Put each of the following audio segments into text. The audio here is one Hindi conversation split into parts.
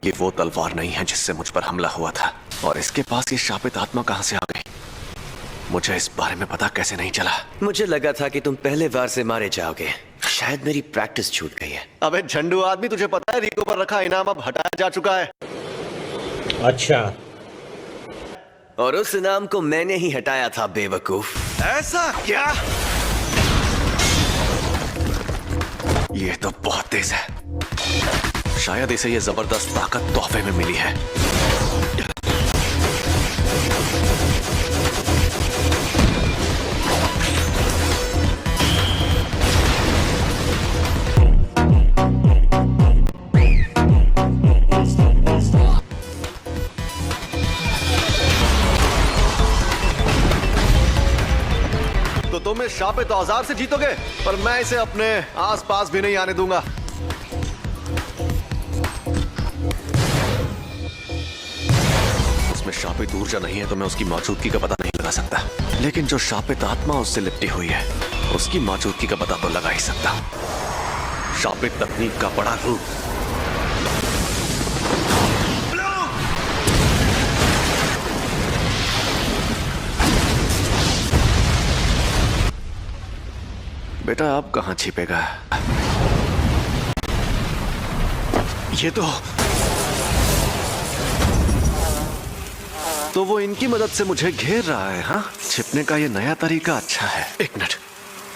ये वो तलवार नहीं है जिससे मुझ पर हमला हुआ था, और इसके पास ये शापित आत्मा कहां से आ गई? मुझे इस बारे में पता कैसे नहीं चला? मुझे लगा था कि तुम पहले वार से मारे जाओगे। शायद मेरी प्रैक्टिस छूट गई है। अबे झंडू आदमी, तुझे पता है रिको पर रखा इनाम अब हटाया जा चुका है। अच्छा, और उस इनाम को मैंने ही हटाया था बेवकूफ। ऐसा क्या? ये तो बहुत तेज है। शायद इसे ये जबरदस्त ताकत तोहफे में मिली है। तो तुम इस शापित औजार से जीतोगे, पर मैं इसे अपने आसपास भी नहीं आने दूंगा। उसमें शापित ऊर्जा नहीं है तो मैं उसकी मौजूदगी का पता नहीं लगा सकता, लेकिन जो शापित आत्मा उससे लिपटी हुई है उसकी मौजूदगी का पता तो लगा ही सकता हूं। शापित तकनीक का बड़ा रूप। बेटा अब कहां छिपेगा? ये तो वो इनकी मदद से मुझे घेर रहा है। हाँ, छिपने का ये नया तरीका अच्छा है। एक मिनट,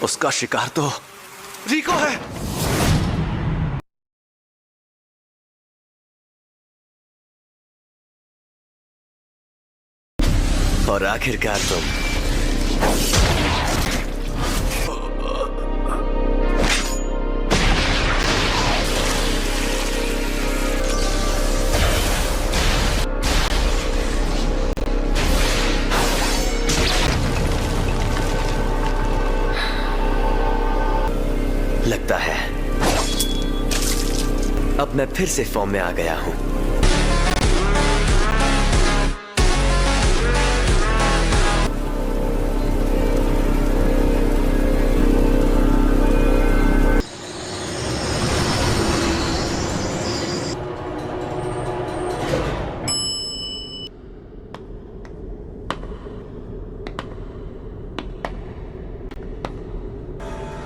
उसका शिकार तो रिको है। और आखिरकार तुम। लगता है अब मैं फिर से फॉर्म में आ गया हूं।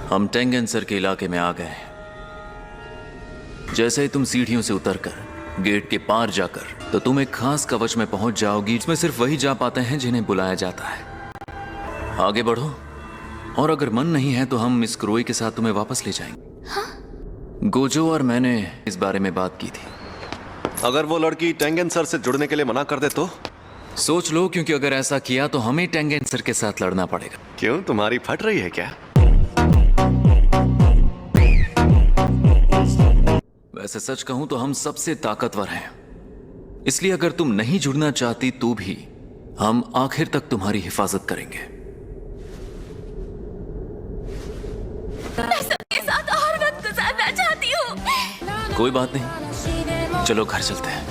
हम टेंगेंसर के इलाके में आ गए। जैसे ही तुम सीढ़ियों से उतरकर गेट के पार जाकर तो तुम एक खास कवच में पहुंच जाओगी, जिसमें सिर्फ वही जा पाते हैं जिन्हें बुलाया जाता है। आगे बढ़ो, और अगर मन नहीं है तो हम मिस क्रोई के साथ तुम्हें वापस ले जाएंगे। हाँ? गोजो और मैंने इस बारे में बात की थी। अगर वो लड़की टेंगेंसर से जुड़ने के लिए मना कर दे तो? सोच लो, क्योंकि अगर ऐसा किया तो हमें टेंगेंसर के साथ लड़ना पड़ेगा। क्यों, तुम्हारी फट रही है क्या? वैसे सच कहूं तो हम सबसे ताकतवर हैं, इसलिए अगर तुम नहीं जुड़ना चाहती तो भी हम आखिर तक तुम्हारी हिफाजत करेंगे। मैं सबके साथ और वक्त गुजारना चाहती हूँ। कोई बात नहीं, चलो घर चलते हैं।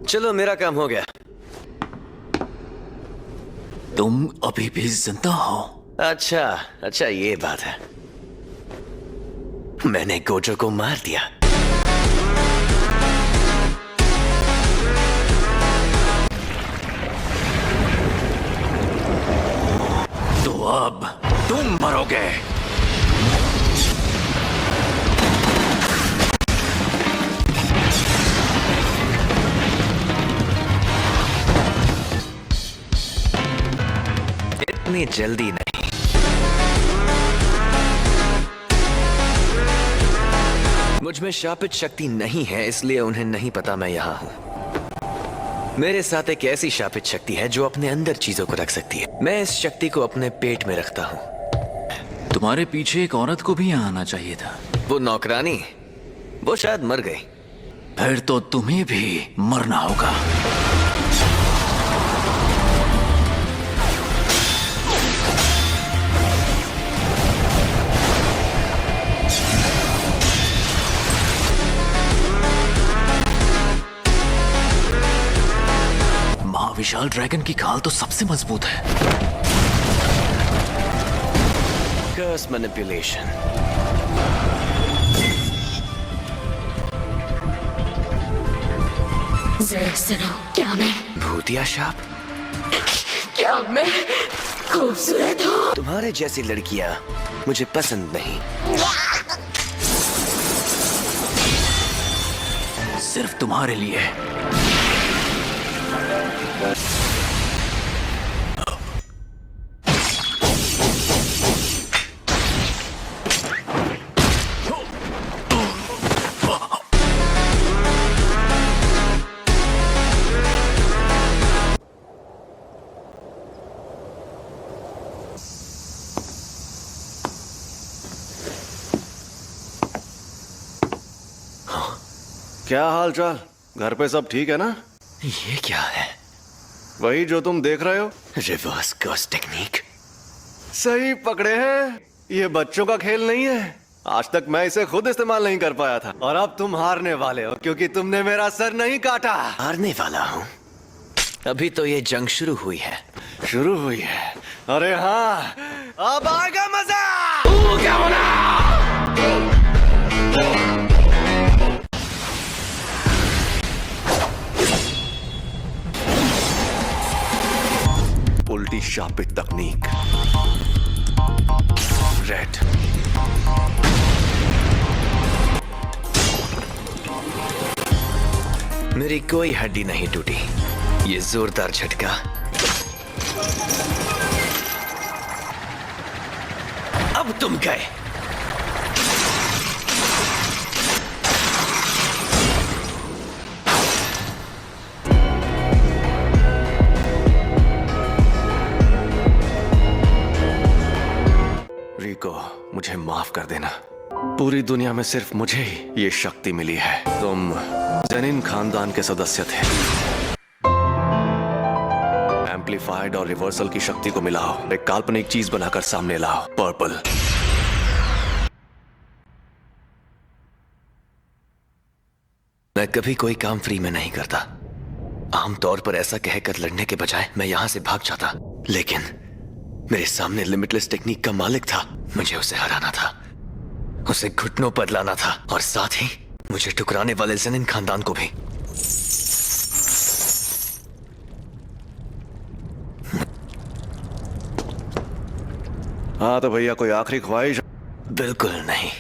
चलो, मेरा काम हो गया। तुम अभी भी जिंदा हो? अच्छा, ये बात है। मैंने गोजो को मार दिया। तो अब तुम मरोगे। इतनी जल्दी नहीं। मुझ में शापित शक्ति नहीं है, इसलिए उन्हें नहीं पता मैं यहां हूं। मेरे साथ एक ऐसी शापित शक्ति है जो अपने अंदर चीजों को रख सकती है। मैं इस शक्ति को अपने पेट में रखता हूं। तुम्हारे पीछे एक औरत को भी यहाँ आना चाहिए था। वो नौकरानी, वो शायद मर गई। फिर तो तुम्हें भी मरना होगा। विशाल ड्रैगन की खाल तो सबसे मजबूत है। कर्स मैनिपुलेशन। जरा सुनो, क्या मैं भूतिया शाप? क्या मैं खूबसूरत हूँ? तुम्हारे जैसी लड़कियां मुझे पसंद नहीं। सिर्फ तुम्हारे लिए। क्या हाल चाल? घर पे सब ठीक है ना? ये क्या है? वही जो तुम देख रहे हो। Reverse curse technique. सही पकड़े हैं। ये बच्चों का खेल नहीं है। आज तक मैं इसे खुद इस्तेमाल नहीं कर पाया था, और अब तुम हारने वाले हो क्योंकि तुमने मेरा सर नहीं काटा। हारने वाला हूँ? अभी तो ये जंग शुरू हुई है। शुरू हुई है? अरे हाँ, अब आएगा मजा। उल्टी शापित तकनीक। रेड। मेरी कोई हड्डी नहीं टूटी। ये जोरदार झटका। अब तुम गए। रिको, मुझे माफ कर देना। पूरी दुनिया में सिर्फ मुझे ही ये शक्ति मिली है। तुम जेनिन खानदान के सदस्य थे। एम्पलीफाइड और रिवर्सल की शक्ति को मिलाओ, एक काल्पनिक चीज बनाकर सामने लाओ। पर्पल। मैं कभी कोई काम फ्री में नहीं करता। आमतौर पर ऐसा कहकर लड़ने के बजाय मैं यहां से भाग जाता, लेकिन मेरे सामने लिमिटलेस टेक्निक का मालिक था। मुझे उसे हराना था, उसे घुटनों पर लाना था, और साथ ही मुझे ठुकराने वाले जेनिन खानदान को भी। हाँ तो भैया, कोई आखिरी ख्वाहिश? बिल्कुल नहीं।